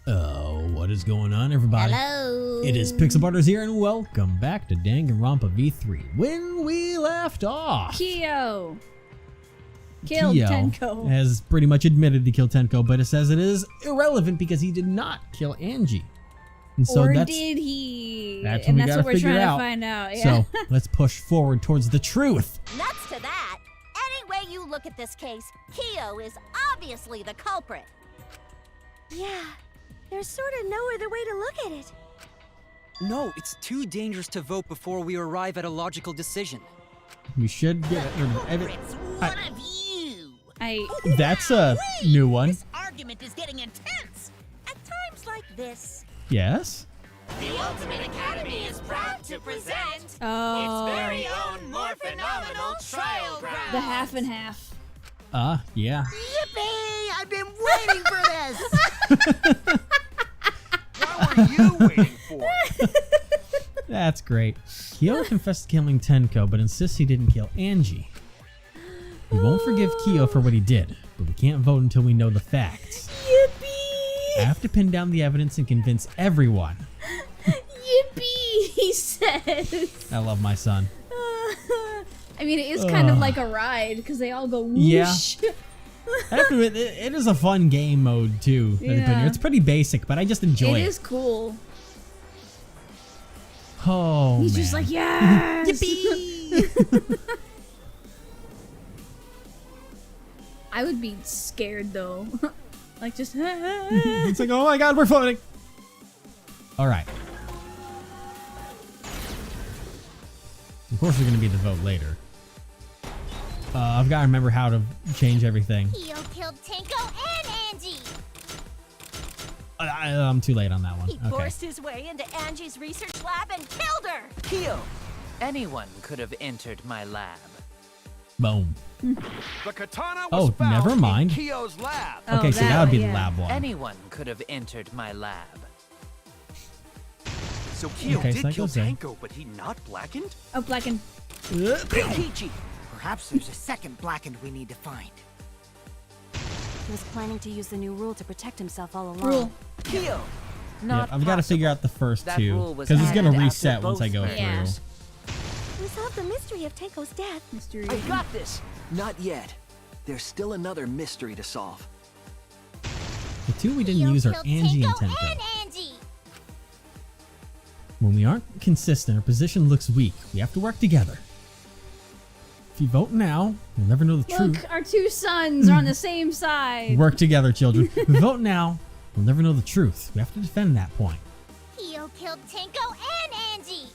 Oh, what is going on, everybody? Hello. It is Pixel Butters here, and welcome back to Danganronpa V3. When we left off, Kiyo killed Tenko. has pretty much admitted to kill Tenko, but it says it is irrelevant because he did not kill Angie. And so Or that's, did he? That's and what that's we what we're gotta trying figure to out. find out. Yeah. So let's push forward towards the truth. Nuts to that. Any way you look at this case, Kiyo is obviously the culprit. Yeah, there's sort of no other way to look at it. No, it's too dangerous to vote before we arrive at a logical decision. We should get Culprits, one of you. That's a new one. This argument is getting intense. At times like this, Yes. The Ultimate Academy is proud to present its Oh, very own more phenomenal trial ground. the half and half. Yeah. yippee! I've been waiting for this. What were you waiting for? That's great. Kiyo confessed to killing Tenko, but insists he didn't kill Angie. We won't forgive Kiyo for what he did, but we can't vote until we know the facts. Yippee! I have to pin down the evidence and convince everyone. Yippee! He says. I love my son. I mean, it is kind of like a ride because they all go whoosh. Yeah. I have to admit, it is a fun game mode too. That they put in here. Yeah. It's pretty basic, but I just enjoy it. It is cool. Oh, He's man. just like, yes! Yippee! I would be scared though. Like just. It's like, oh my god, we're floating. All right. Of course, we're going to be the vote later. I've got to remember how to change everything. Kiyo killed Tenko and Angie. I'm too late on that one. He Okay. forced his way into Angie's research lab and killed her. Kiyo, anyone could have entered my lab. Boom. The katana was Oh, found never mind. in Kiyo's lab. Oh, Okay, so that would be yeah. the lab one. Anyone could have entered my lab. So Kiyo Okay, so did that kill goes there. Tenko, but he not blackened? Oh, blackened. Kichi! Perhaps there's a second blackened we need to find. He was planning to use the new rule to protect himself all along. Rule. Kiyo! Yep, Not I've got to figure possible. out the first That two rule was because it's going to added after reset once I both go murders. Yeah. through. We solved the mystery of Tenko's death. Mystery. I got this! Not yet. There's still another mystery to solve. The two we didn't Kiyo use are killed Angie and Tenko Tenko. and Angie. When we aren't consistent, our position looks weak. We have to work together. If you vote now, you'll never know the Look, truth. our two sons are on the same side. Work together, children. If we vote now, we'll never know the truth. We have to defend that point. Kiyo killed Tenko and Angie.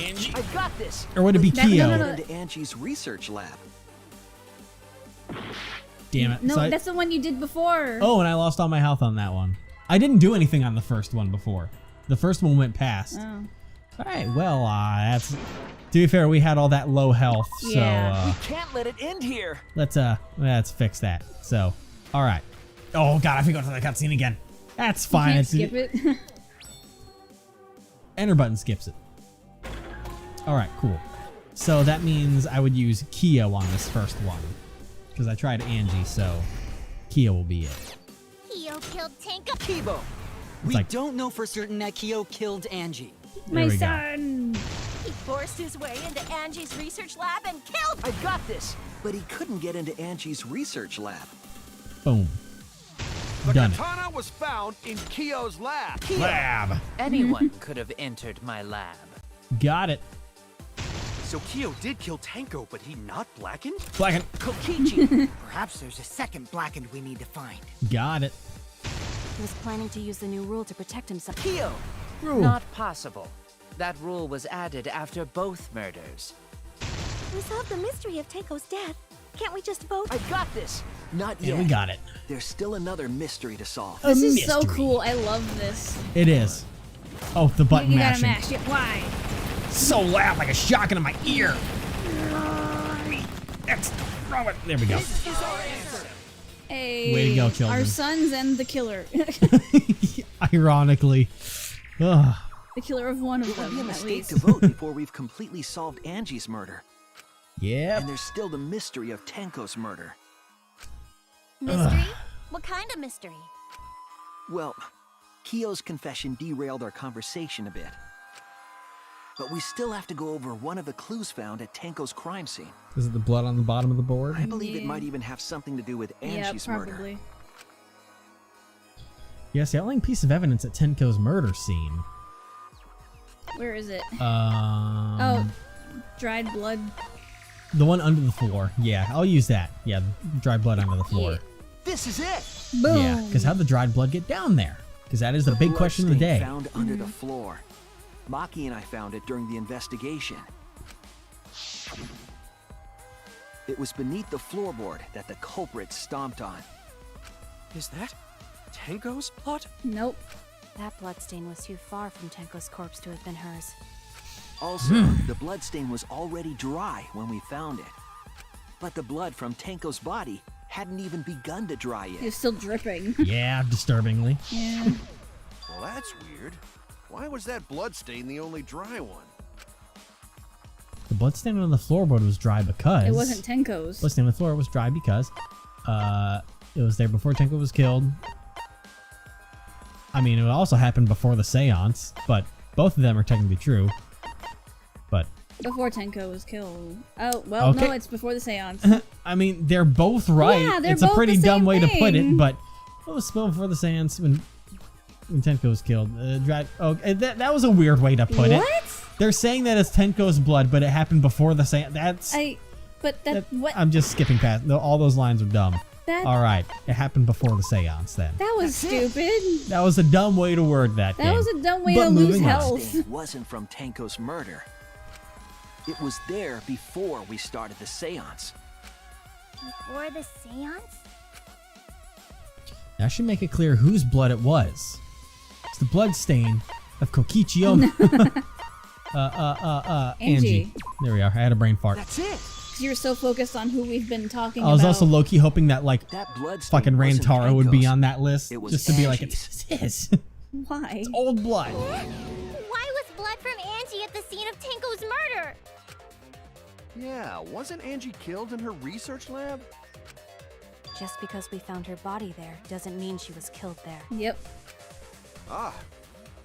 Angie. I got this! Or would it be No, Kiyo? no, no. Into Angie's research lab. Damn it. No, So I- that's the one you did before. Oh, and I lost all my health on that one. I didn't do anything on the first one before. The first one went past. Oh. All right, well, that's... To be fair, we had all that low health, so Yeah. Can't let it end here! let's fix that. So, all right. Oh god, I forgot to the cutscene again. That's fine. Can't It's skip it. Enter button skips it. All right, cool. So that means I would use Kiyo on this first one because I tried Angie, so Kiyo will be it. Kiyo killed Tenko. Kibo! We like- don't know for certain that Kiyo killed Angie. My we go. son. He forced his way into Angie's research lab and killed her. I got this! But he couldn't get into Angie's research lab. Boom. The Done it. katana was found in Kiyo's lab. Kiyo! Lab. Anyone could have entered my lab. Got it. So Kiyo did kill Tenko, but he not blackened? Blackened. Kokichi! Perhaps there's a second blackened we need to find. Got it. He was planning to use the new rule to protect himself. Kiyo! Rule. Not possible. That rule was added after both murders. We solved the mystery of Tenko's death. Can't we just vote? I got this! Not Yeah, yet. we got it. There's still another mystery to solve. A This is so mystery. cool. I love this. It is. Oh, the button You gotta mashing. mash it. Why? So loud, like a shotgun in my ear. X. Throw it. There we go. Hey. Way to go, children. Our sons and the killer. Ironically. Ugh. The killer of one of It would be a them, at mistake least. to vote before we've completely solved Angie's murder. Yep. And there's still the mystery of Tenko's murder. Mystery? What kind of mystery? Well, Kiyo's confession derailed our conversation a bit. But we still have to go over one of the clues found at Tenko's crime scene. Is it the blood on the bottom of the board? I believe it might even have something to do with Angie's murder. probably. Yes, the outlying piece of evidence at Tenko's murder scene. Where is it? Oh, Dried blood. the one under the floor. Yeah, I'll use that. Yeah, dried blood under the floor. Yeah. This is it! Boom. Yeah, because how'd the dried blood get down there? Because that is the big question of the day. Found under the floor. Maki and I found it during the investigation. It was beneath the floorboard that the culprit stomped on. Is that Tenko's blood? Nope. That bloodstain was too far from Tenko's corpse to have been hers. Also, the bloodstain was already dry when we found it. But the blood from Tenko's body hadn't even begun to dry yet. You're still dripping. Yeah, disturbingly. Yeah. Well, that's weird. Why was that bloodstain the only dry one? The bloodstain on the floorboard was dry because... It wasn't Tenko's. Bloodstain on the floor was dry because it was there before Tenko was killed. I mean, it also happened before the seance, but both of them are technically true. But... Before Tenko was killed. Oh, well, Okay. no, it's before the seance. I mean, they're both right. Yeah, they're it's a both pretty the dumb same way to put it, thing. but it was spilled before the seance when Tenko was killed. That was a weird way to put it. What? They're saying that it's Tenko's blood, but it happened before the seance. What? I'm just skipping past. No, all those lines are dumb. All right, it happened before the seance then. That was stupid. That was a dumb way to word that. That was a dumb way But to lose moving on. health. Bloodstain wasn't from Tenko's murder. It was there before we started the seance. Before the seance? That should make it clear whose blood it was. It's the blood stain of Kokichiyo. Angie. There we are. I had a brain fart. That's it! 'Cause you were so focused on who we've been talking I was about. also low-key hoping that, like, That bloodstain fucking wasn't Rantaro would be Tenko's. on that list. It was Just to be like, Angie's. it's his. Why? It's old blood. Why was blood from Angie at the scene of Tenko's murder? Yeah, wasn't Angie killed in her research lab? Just because we found her body there doesn't mean she was killed there. Yep. Ah,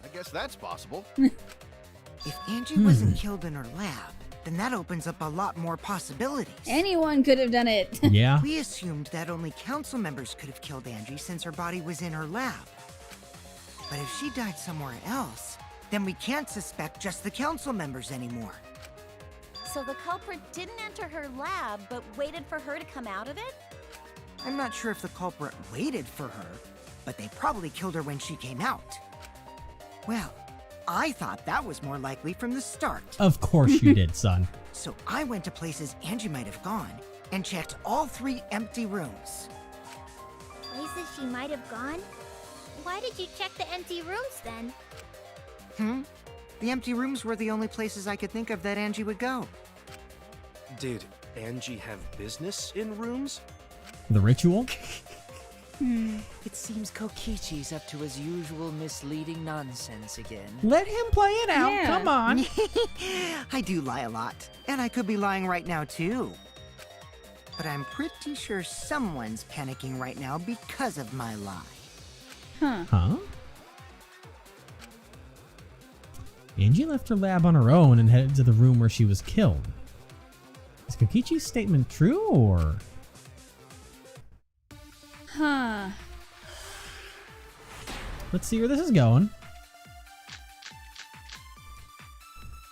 I guess that's possible. If Angie wasn't killed in her lab, then that opens up a lot more possibilities. Anyone could have done it. Yeah. We assumed that only council members could have killed Angie since her body was in her lab. But if she died somewhere else, then we can't suspect just the council members anymore. So the culprit didn't enter her lab, but waited for her to come out of it? I'm not sure if the culprit waited for her, but they probably killed her when she came out. Well, I thought that was more likely from the start. Of course you did, son. So I went to places Angie might have gone and checked all 3 empty rooms. Places she might have gone? Why did you check the empty rooms then? The empty rooms were the only places I could think of that Angie would go. Did Angie have business in rooms? The ritual? It seems Kokichi's up to his usual misleading nonsense again. Let him play it out. Yeah. Come on. I do lie a lot, and I could be lying right now too. But I'm pretty sure someone's panicking right now because of my lie. Huh? Angie left her lab on her own and headed to the room where she was killed. Is Kokichi's statement true, or...? Huh. Let's see where this is going.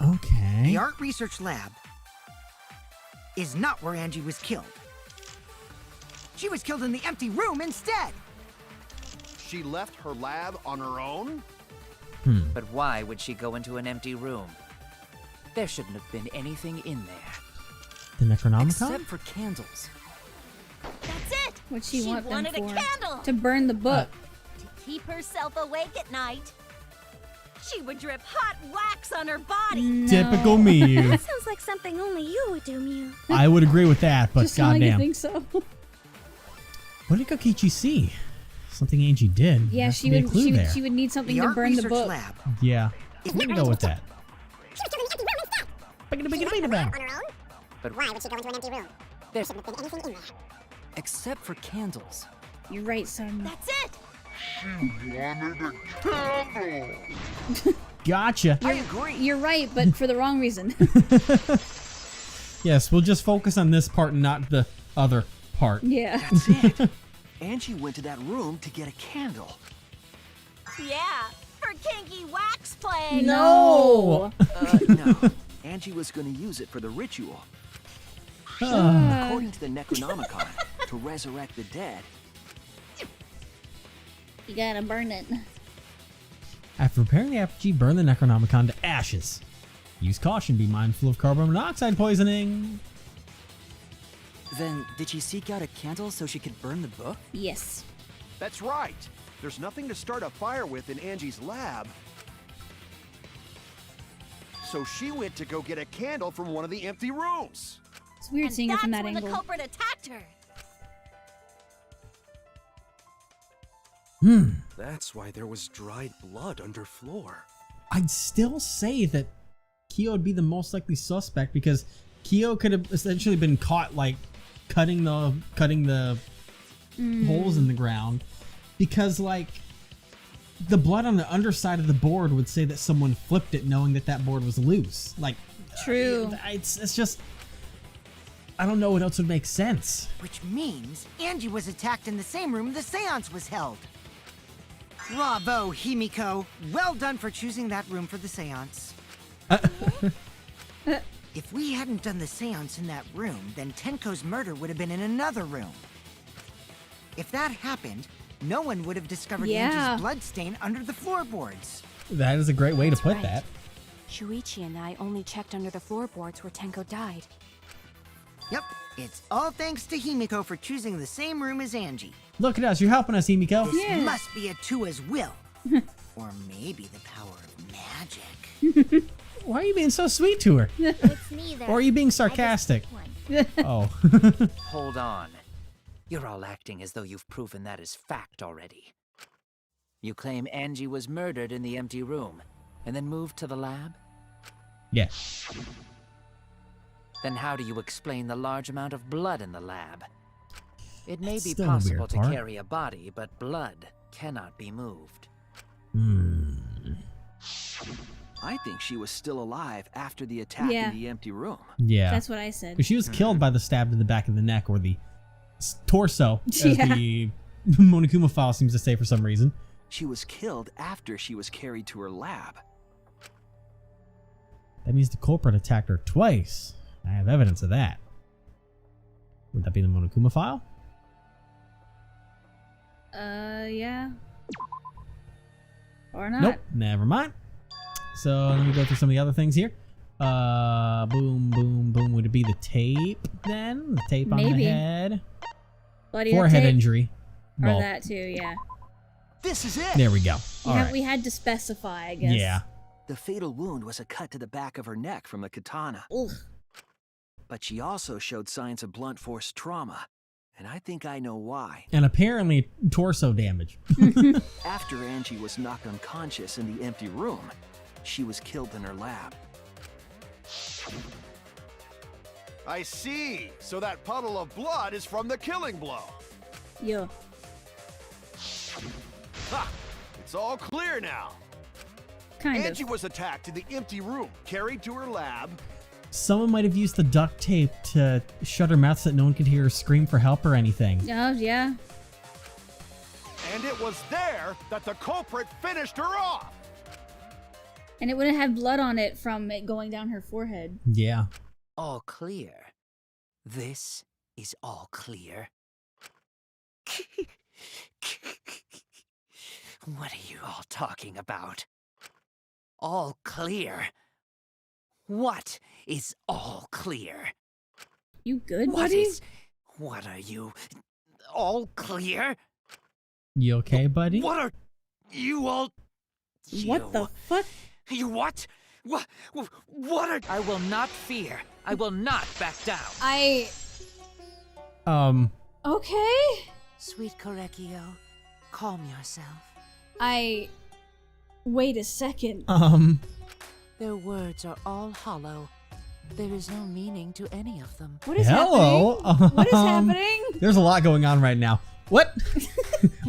Okay. The art research lab is not where Angie was killed. She was killed in the empty room instead. She left her lab on her own? But why would she go into an empty room? There shouldn't have been anything in there. The Necronomicon? Except for candles. That's it! What'd she want them wanted for? a candle! To burn the book. To keep herself awake at night. She would drip hot wax on her body. Typical Mew. That sounds like something only you would do, Mew. I would agree with that, but Just sound like you goddamn. think so. What did Kokichi see? Something Angie did. Yeah, Has she to be a would. clue there. She would need something The to art burn the research book. lab. Yeah. I'm gonna go with that. But why would she go into an empty room? There shouldn't have been anything in there. Except for candles. You're right, son. That's it! Gotcha. I agree. You're right, but for the wrong reason. Yes, we'll just focus on this part and not the other part. Yeah. That's it. Angie went to that room to get a candle. Yeah, for kinky wax play. No. No. Angie was going to use it for the ritual. According to the Necronomicon, to resurrect the dead. You gotta burn it. After preparing the effigy, burn the Necronomicon to ashes. Use caution, be mindful of carbon monoxide poisoning. Then, did she seek out a candle so she could burn the book? Yes. That's right. There's nothing to start a fire with in Angie's lab. So she went to go get a candle from one of the empty rooms. It's weird seeing it from that That's when angle. the culprit attacked her. That's why there was dried blood under floor. I'd still say that Kiyo would be the most likely suspect because Kiyo could have essentially been caught like cutting the holes in the ground, because like the blood on the underside of the board would say that someone flipped it knowing that that board was loose. Like, True. It's just, I don't know what else would make sense. Which means Angie was attacked in the same room the seance was held. Bravo, Himiko. Well done for choosing that room for the seance. If we hadn't done the seance in that room, then Tenko's murder would have been in another room. If that happened, no one would have discovered Angie's bloodstain under the floorboards. That is a great way to That's put right. that. Shuichi and I only checked under the floorboards where Tenko died. Yep, it's all thanks to Himiko for choosing the same room as Angie. Look at us, you're helping us, Himiko. This must be a Tua's will. Or maybe the power of magic. Why are you being so sweet to her? It's neither. Or are you being sarcastic? Oh. Hold on. You're all acting as though you've proven that is fact already. You claim Angie was murdered in the empty room, and then moved to the lab? Yes. Then how do you explain the large amount of blood in the lab? It may That's be still a possible weird to part. carry a body, but blood cannot be moved. I think she was still alive after the attack Yeah. in the empty room. Yeah. That's what I said. 'Cause she was killed by the stab to the back of the neck or the torso, as Yeah. the Monokuma file seems to say for some reason. She was killed after she was carried to her lab. That means the culprit attacked her twice. I have evidence of that. Would that be the Monokuma file? Yeah. Or not. Nope, never mind. So let me go through some of the other things here. Boom, boom, boom. Would it be the tape then? The tape on the Maybe. head? Bloody Forehead tape? injury. Or Well, that too, yeah. This is it! there we go. All right. We had to specify, I guess. Yeah. The fatal wound was a cut to the back of her neck from the katana. Ugh. But she also showed signs of blunt force trauma. And I think I know why. And apparently torso damage. After Angie was knocked unconscious in the empty room, she was killed in her lab. I see. So that puddle of blood is from the killing blow. Yeah. Ha! It's all clear now. Kind Angie of. was attacked in the empty room, carried to her lab. Someone might have used the duct tape to shut her mouth so that no one could hear her scream for help or anything. Oh, yeah. And it was there that the culprit finished her off. And it wouldn't have blood on it from it going down her forehead. Yeah. All clear. This is all clear. What are you all talking about? All clear? What is all clear? You good, What buddy? is... What are you... All clear? You okay, buddy? What are you all... What the fuck? You what? What are... I will not fear. I will not back down. Okay. Sweet Korekiyo, calm yourself. Wait a second. Their words are all hollow. There is no meaning to any of them. What is Hello. happening? What is happening? There's a lot going on right now. What?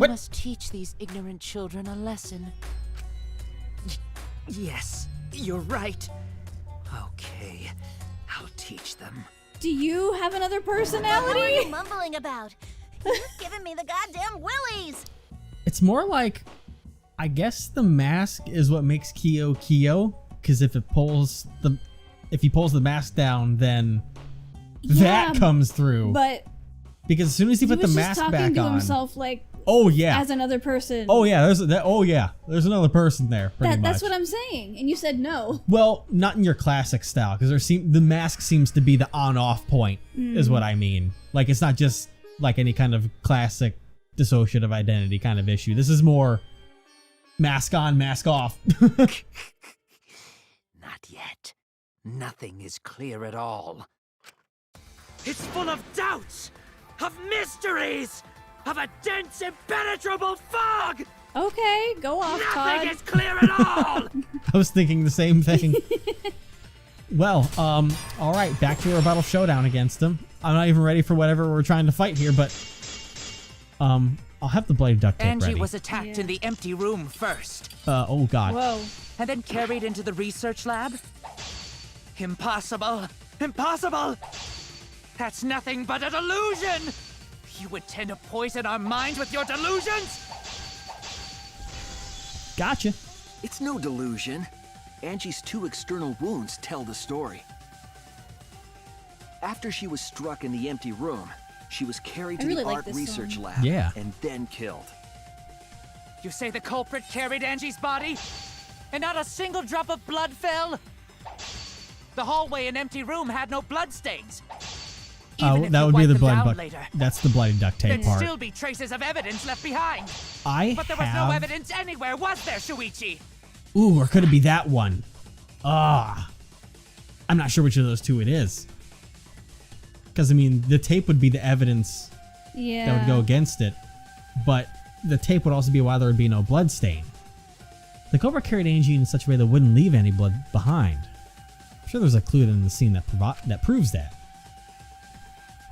What? must teach these ignorant children a lesson. Yes, you're right. Okay, I'll teach them. Do you have another What are you personality? mumbling about? You've given me the goddamn willies! It's more like, I guess the mask is what makes Kiyo Kiyo, because if he pulls the mask down, then Yeah, that comes through. But Because as soon as he put the was mask just back talking to on, himself like oh yeah, as another person. oh yeah, there's another person there. Pretty much. That's what I'm saying, and you said no. Well, not in your classic style, because the mask seems to be the on-off point, is what I mean. Like, it's not just like any kind of classic dissociative identity kind of issue. This is more mask on, mask off. Not yet. Nothing is clear at all. It's full of doubts, of mysteries, of a dense, impenetrable fog! Okay, go off, Nothing Todd. is clear at all! I was thinking the same thing. Well, all right, back to our battle showdown against him. I'm not even ready for whatever we're trying to fight here, but I'll have the blade duct tape Angie ready. was attacked in the empty room first, Oh god. Whoa. and then carried into the research lab? Impossible! Impossible! That's nothing but a delusion! You intend to poison our minds with your delusions? Gotcha. It's no delusion. Angie's 2 external wounds tell the story. After she was struck in the empty room, she was carried I to really the like art this research song. lab Yeah. and then killed. You say the culprit carried Angie's body? And not a single drop of blood fell? The hallway and empty room had no bloodstains. Even if That you would be wipe the them blood down duct. later, That's the bloody duct tape there'd part. still be traces of evidence left behind. I But there was have. no evidence anywhere, was there, Shuichi? Ooh, or could it be that one? I'm not sure which of those two it is. Because I mean, the tape would be the evidence Yeah. that would go against it, but the tape would also be why there would be no blood stain. The culprit carried Angie in such a way that wouldn't leave any blood behind. I'm sure there's a clue in the scene that proves that.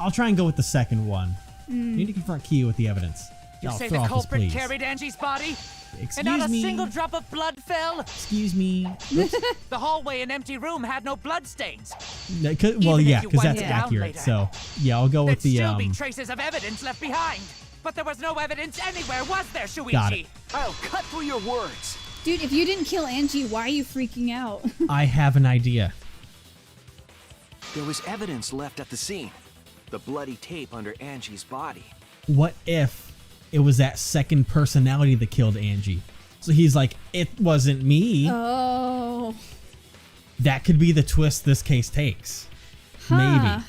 I'll try and go with the second one. You need to confront Kiyo with the evidence. You I'll say throw the off his culprit pleas. carried Angie's body? And Excuse not a me. single drop of blood fell? Excuse me. Whoops. The hallway and empty room had no bloodstains. Well, Even if yeah, you because wipe that's it down accurate. later. So, yeah, I'll go with There'd the still be traces of evidence left behind. But there was no evidence anywhere, was there, Shuichi? Got it. I'll cut through your words. Dude, if you didn't kill Angie, why are you freaking out? I have an idea. There was evidence left at the scene. The bloody tape under Angie's body. What if it was that second personality that killed Angie? So he's like, it wasn't me. Oh. That could be the twist this case takes. Huh. Maybe.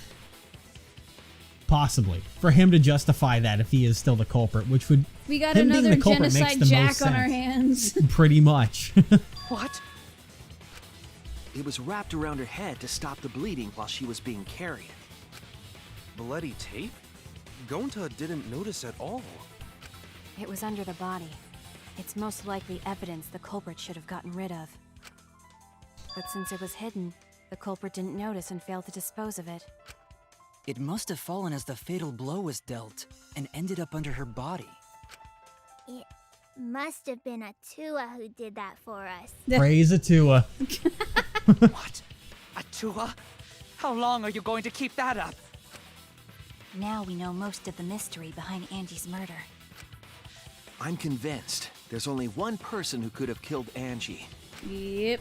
Possibly. For him to justify that if he is still the culprit, which would We got him being another the culprit makes genocide the Jack most on our sense. hands. Pretty much. What? It was wrapped around her head to stop the bleeding while she was being carried. Bloody tape? Gonta didn't notice at all. It was under the body. It's most likely evidence the culprit should have gotten rid of. But since it was hidden, the culprit didn't notice and failed to dispose of it. It must have fallen as the fatal blow was dealt and ended up under her body. It must have been Atua who did that for us. Praise Atua. What? Atua? How long are you going to keep that up? Now we know most of the mystery behind Angie's murder. I'm convinced there's only one person who could have killed Angie. Yep.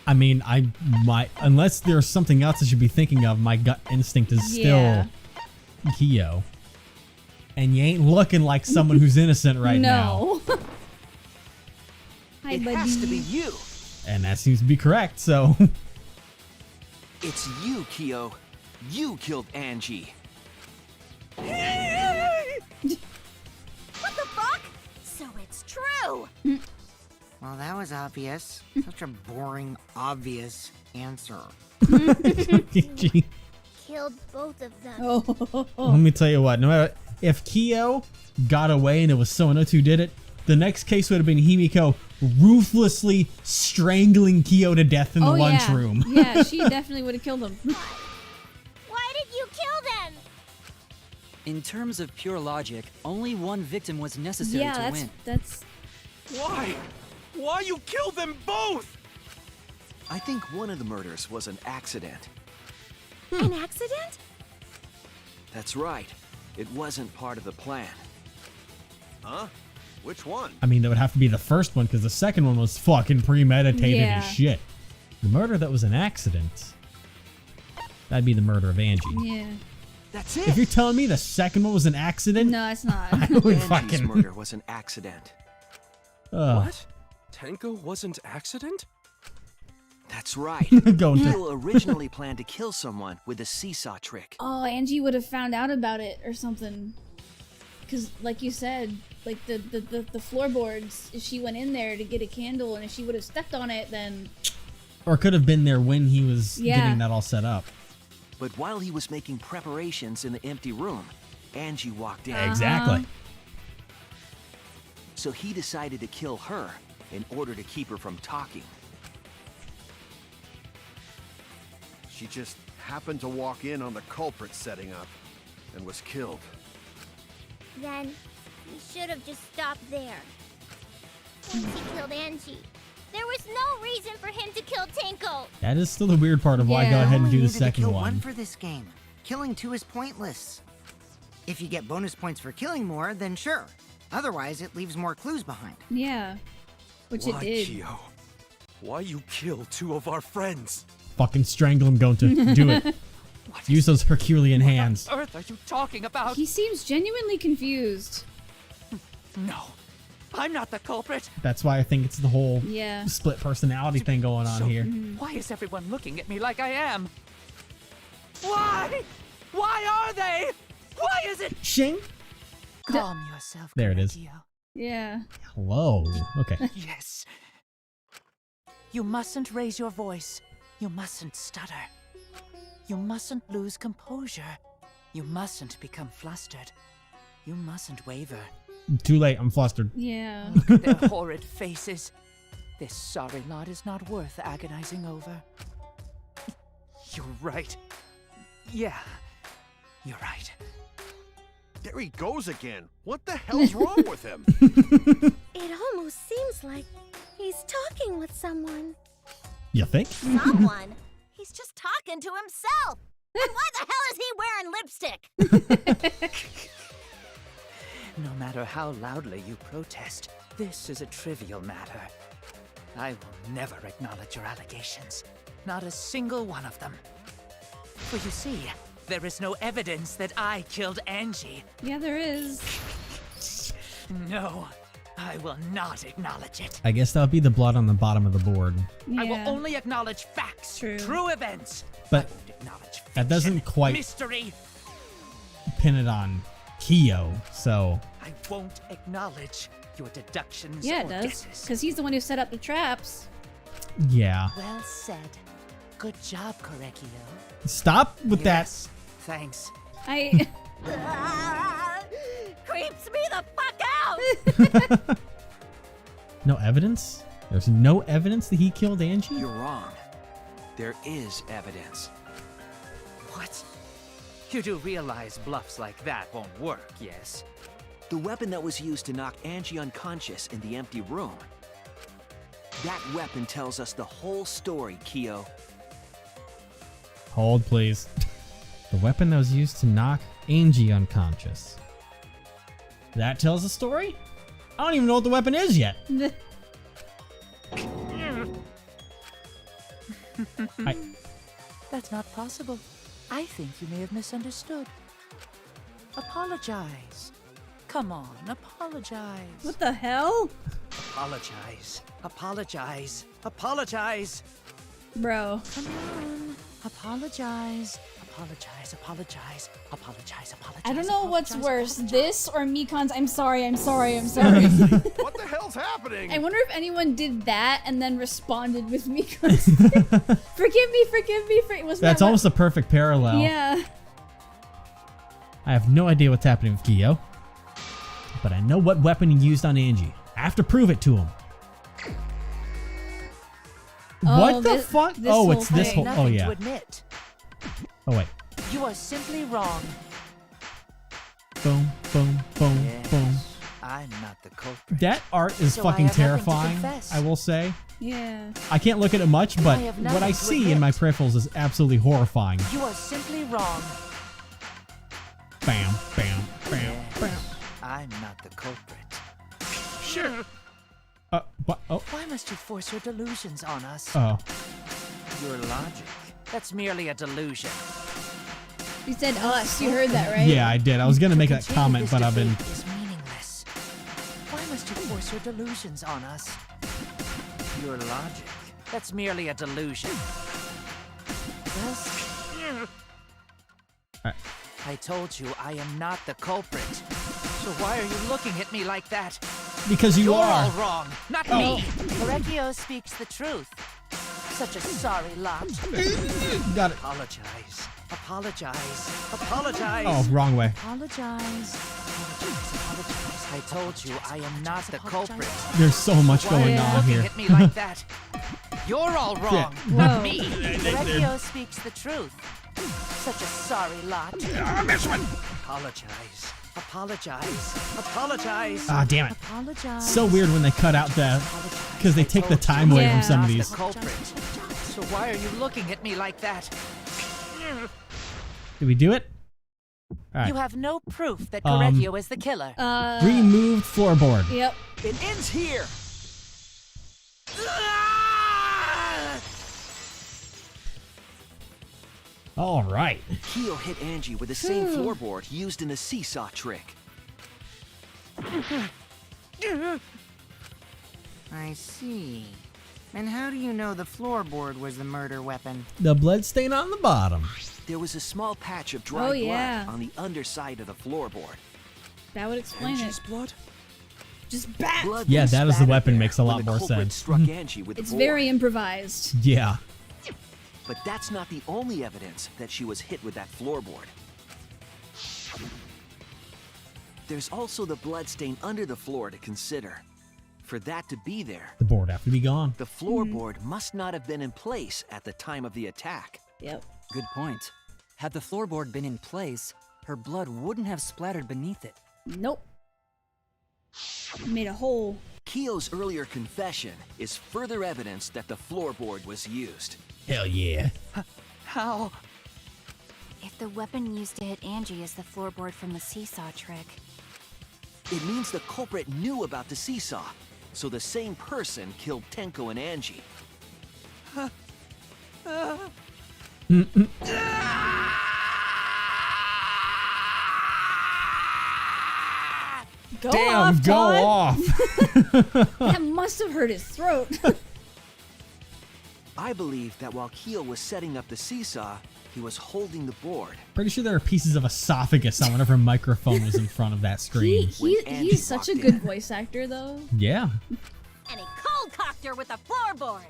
I mean, I might, unless there's something else I should be thinking of, my gut instinct is still Yeah. Kiyo. And you ain't looking like someone who's innocent right now. No. Hi, It buddy. has to be you. And that seems to be correct, so. It's you, Kiyo. You killed Angie. What the fuck? So it's true! Well, that was obvious. Such a boring, obvious answer. Gee. Killed both of them. Oh. Let me tell you what, no matter if Kiyo got away and it was someone else who did it, the next case would have been Himiko ruthlessly strangling Kiyo to death in the lunchroom. Yeah, she definitely would have killed him. Why did you kill them? In terms of pure logic, only one victim was necessary to win. that's. Why? Why you killed them both? I think one of the murders was an accident. An accident? That's right. It wasn't part of the plan. Huh? Which one? I mean, that would have to be the first one because the second one was fucking premeditated Yeah. as shit. The murder that was an accident. That'd be the murder of Angie. Yeah. That's it. If you're telling me the second one was an accident, No, it's not. I would Angie's fucking. murder was an accident. What? Tenko wasn't accident? That's right. Going to. Kyo originally planned to kill someone with a seesaw trick. Oh, Angie would have found out about it or something. Because, like you said, like the floorboards, if she went in there to get a candle and if she would have stepped on it, then... Or could have been there when he was Yeah. getting that all set up. But while he was making preparations in the empty room, Angie walked in. Exactly. So he decided to kill her in order to keep her from talking. She just happened to walk in on the culprit setting up and was killed. Then he should have just stopped there. Once he killed Angie, there was no reason for him to kill Tenko. That is still the weird part of why Yeah. go ahead and Only do the needed to second kill one. for this game. Killing 2 is pointless. If you get bonus points for killing more, then sure. Otherwise, it leaves more clues behind. Yeah. Which it did. Kiyo? Why you kill 2 of our friends? Fucking strangle him, going to do it. Use those Herculean hands. What on earth are you talking about? He seems genuinely confused. No, I'm not the culprit. That's why I think it's the whole Yeah. split personality thing going on here. Why is everyone looking at me like I am? Why? Why are they? Why is it? Shing? Calm yourself, There it is. Korekiyo. Yeah. Hello. Okay. Yes. You mustn't raise your voice. You mustn't stutter. You mustn't lose composure. You mustn't become flustered. You mustn't waver. Too late. I'm flustered. Yeah. Look at their horrid faces. This sorry lot is not worth agonizing over. You're right. Yeah, you're right. There he goes again. What the hell's wrong with him? It almost seems like he's talking with someone. You think? Someone? He's just talking to himself. And why the hell is he wearing lipstick? No matter how loudly you protest, this is a trivial matter. I will never acknowledge your allegations. Not a single one of them. For you see, there is no evidence that I killed Angie. Yeah, there is. No, I will not acknowledge it. I guess that would be the blood on the bottom of the board. Yeah. I will only acknowledge facts, True. events. But I won't acknowledge that doesn't fiction, quite mystery. pin it on Kiyo, so... I won't acknowledge your deductions Yeah, it or does. guesses. Because he's the one who set up the traps. Yeah. Well said. Good job, Korekiyo. Stop with Yes, thanks. I... Creeps me the fuck out! No evidence? There's no evidence that he killed Angie? You're wrong. There is evidence. What? You do realize bluffs like that won't work, yes? The weapon that was used to knock Angie unconscious in the empty room. That weapon tells us the whole story, Kiyo. Hold, please. The weapon that was used to knock Angie unconscious. That tells the story? I don't even know what the weapon is yet. That's not possible. I think you may have misunderstood. Apologize. Come on, apologize. What the hell? Apologize. Apologize. Apologize. Bro. Come on. Apologize. Apologize, apologize, apologize, apologize. I don't know what's apologize, worse, this or Mikan's I'm sorry, I'm sorry, I'm sorry. What the hell's happening? I wonder if anyone did that and then responded with Mikan's forgive me, forgive me, wasn't That's that almost a perfect parallel. Yeah. I have no idea what's happening with Kiyo. But I know what weapon he used on Angie. I have to prove it to him. Oh, what the this- fuck? this Oh, whole it's this thing. whole... Oh, Nothing yeah. to admit. Oh, wait. You are simply wrong. boom, boom, boom, Yes, boom. I'm not the culprit. That art is So I fucking have nothing to terrifying, confess. I will say. Yeah. I can't look at it much, but I have what I nothing to see in my peripherals is absolutely horrifying. You are simply wrong. Bam, bam, bam, Yes, bam. I'm not the culprit. Sure. What? Oh, Why must you force your delusions on us? oh. Your logic. That's merely a delusion. You said us. You heard that, right? Yeah, I did. I was gonna make that Continue comment, this but I've been. debate is meaningless. Why must you force your delusions on us? Your logic. That's merely a delusion. Yes? Alright. I told you I am not the culprit. So why are you looking at me like that? Because you You're are. all wrong, not me. KOREKIYO speaks the truth. Such a sorry lot. Got it. Apologize. Apologize. Apologize. Oh, wrong way. Apologize. Apologize. I told you I am not the culprit. There's so much Why going are you on looking here. at me like that? You're all wrong, Whoa. not me. KOREKIYO speaks the truth. Such a sorry lot. Apologize. Apologize. Apologize. Ah, damn it. Apologize. So weird when they cut out that, because they take the time away from some of I'm these. the culprit. So why are you looking at me like that? Did we do it? Alright. You have no proof that KOREKIYO is the killer. Removed floorboard. Yep. It ends here. All right. Kiyo hit Angie with the same floorboard used in the seesaw trick. I see. And how do you know the floorboard was the murder weapon? The bloodstain on the bottom. There was a small patch of dry Oh, blood yeah. on the underside of the floorboard. That would explain Angie's it. blood? Just bat. Blood Yeah, then that is the spattered weapon there makes a lot when the more culprit sense. struck Angie with It's the very board. improvised. Yeah. But that's not the only evidence that she was hit with that floorboard. There's also the bloodstain under the floor to consider. For that to be there, The board have to be gone. the floorboard must not have been in place at the time of the attack. Yep. Good point. Had the floorboard been in place, her blood wouldn't have splattered beneath it. Nope. Made a hole. Kiyo's earlier confession is further evidence that the floorboard was used. Hell yeah. How? If the weapon used to hit Angie is the floorboard from the seesaw trick, It means the culprit knew about the seesaw, so the same person killed Tenko and Angie. Go Damn, off, go Todd. off. That must have hurt his throat. I believe that while Kiyo was setting up the seesaw, he was holding the board. Pretty sure there are pieces of esophagus on whatever microphone was in front of that screen. Angie He's such a walked good in. voice actor, though. Yeah. And he cold cocked her with a floorboard.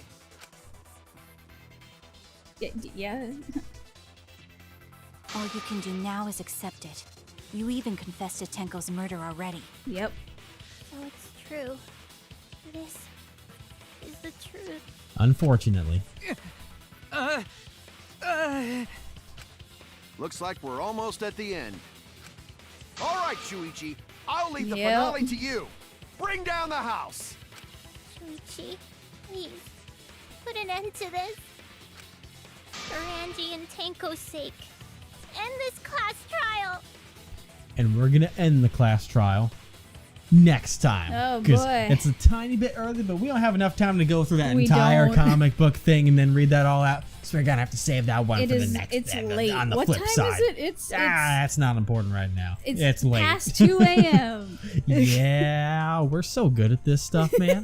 Yeah. all you can do now is accept it. You even confessed to Tenko's murder already. Yep. So it's true. This is the truth. Unfortunately. Looks like we're almost at the end. All right, Shuichi, I'll leave the Yep. finale to you. Bring down the house. Shuichi, please, put an end to this. For Angie and Tenko's sake. End this class trial. And we're gonna end the class trial next time. Oh, 'Cause boy. it's a tiny bit early, but we don't have enough time to go through that We entire don't. comic book thing and then read that all out. So we're gonna have to save that one It for is. the next. It's on late. the What flip time side. is it? It's That's not important right now. it's late. past 2 a.m. Yeah, we're so good at this stuff, man.